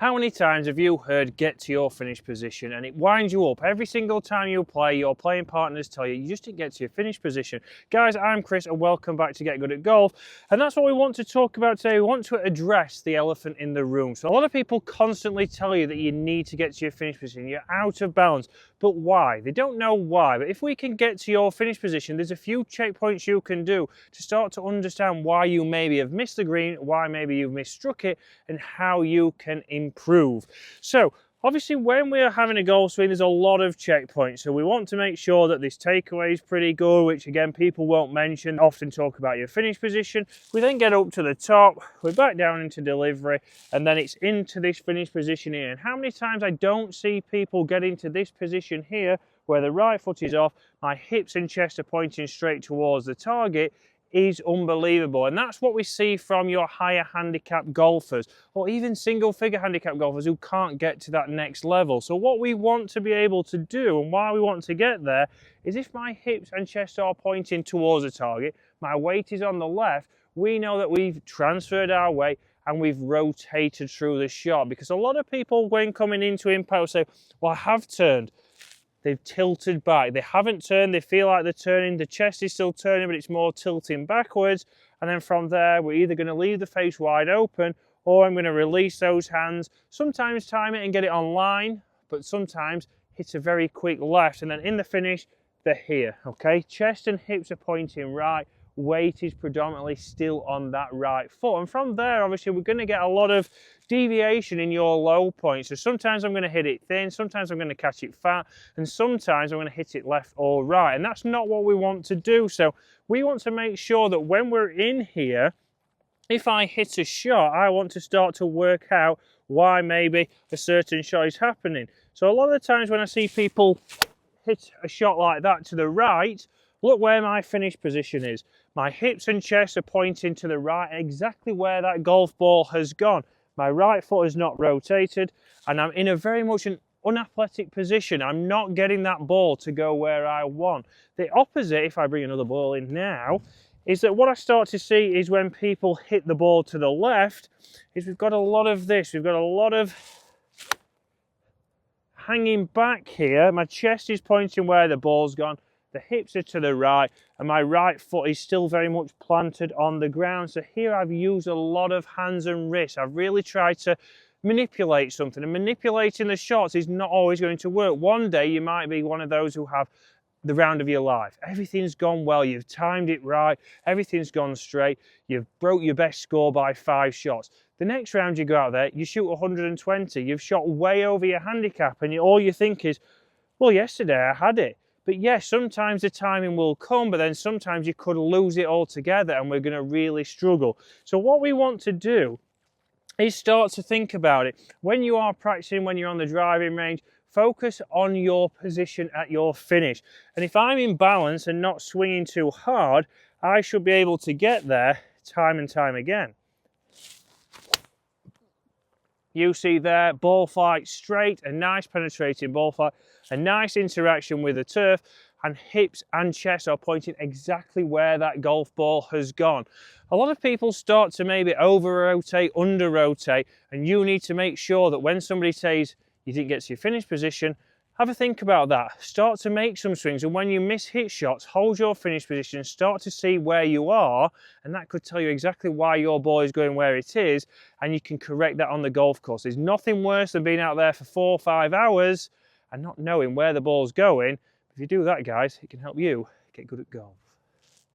How many times have you heard get to your finish position and it winds you up? Every single time you play, your playing partners tell you, you just didn't get to your finish position. Guys, I'm Chris and welcome back to Get Good at Golf. And that's what we want to talk about today. We want to address the elephant in the room. So a lot of people constantly tell you that you need to get to your finish position. You're out of balance. But why? They don't know why. But if we can get to your finish position, there's a few checkpoints you can do to start to understand why you maybe have missed the green, why maybe you've misstruck it, and how you can improve. So obviously when we're having a golf swing, there's a lot of checkpoints. So we want to make sure that this takeaway is pretty good, which again, people won't mention, often talk about your finish position. We then get up to the top, we're back down into delivery, and then it's into this finish position here. And how many times I don't see people get into this position here, where the right foot is off, my hips and chest are pointing straight towards the target, is unbelievable. And that's what we see from your higher handicap golfers or even single figure handicap golfers who can't get to that next level. So what we want to be able to do and why we want to get there is if my hips and chest are pointing towards the target, my weight is on the left, we know that we've transferred our weight and we've rotated through the shot. Because a lot of people when coming into impact will say, well, I have turned. They've tilted back. They haven't turned. They feel like they're turning. The chest is still turning, but it's more tilting backwards. And then from there, we're either going to leave the face wide open or I'm going to release those hands. Sometimes time it and get it on line, but sometimes hit a very quick left. And then in the finish, they're here, okay? Chest and hips are pointing right. Weight is predominantly still on that right foot. And from there, obviously, we're going to get a lot of deviation in your low point. So sometimes I'm going to hit it thin, sometimes I'm going to catch it fat, and sometimes I'm going to hit it left or right. And that's not what we want to do. So we want to make sure that when we're in here, if I hit a shot, I want to start to work out why maybe a certain shot is happening. So a lot of the times when I see people hit a shot like that to the right, look where my finish position is. My hips and chest are pointing to the right, exactly where that golf ball has gone. My right foot is not rotated, and I'm in a very much an unathletic position. I'm not getting that ball to go where I want. The opposite, if I bring another ball in now, is that what I start to see is when people hit the ball to the left, is we've got a lot of this. We've got a lot of hanging back here. My chest is pointing where the ball's gone. The hips are to the right and my right foot is still very much planted on the ground. So here I've used a lot of hands and wrists. I've really tried to manipulate something, and manipulating the shots is not always going to work. One day you might be one of those who have the round of your life. Everything's gone well, you've timed it right, everything's gone straight, you've broke your best score by 5 shots. The next round you go out there, you shoot 120, you've shot way over your handicap, and all you think is, well, yesterday I had it. But yes, sometimes the timing will come, but then sometimes you could lose it altogether and we're going to really struggle. So what we want to do is start to think about it. When you are practicing, when you're on the driving range, focus on your position at your finish. And if I'm in balance and not swinging too hard, I should be able to get there time and time again. You see there, ball flight straight, a nice penetrating ball flight, a nice interaction with the turf, and hips and chest are pointing exactly where that golf ball has gone. A lot of people start to maybe over-rotate, under-rotate, and you need to make sure that when somebody says you didn't get to your finish position, have a think about that. Start to make some swings, and when you miss hit shots, hold your finish position, start to see where you are, and that could tell you exactly why your ball is going where it is, and you can correct that on the golf course. There's nothing worse than being out there for 4 or 5 hours and not knowing where the ball's going. If you do that, guys, it can help you get good at golf.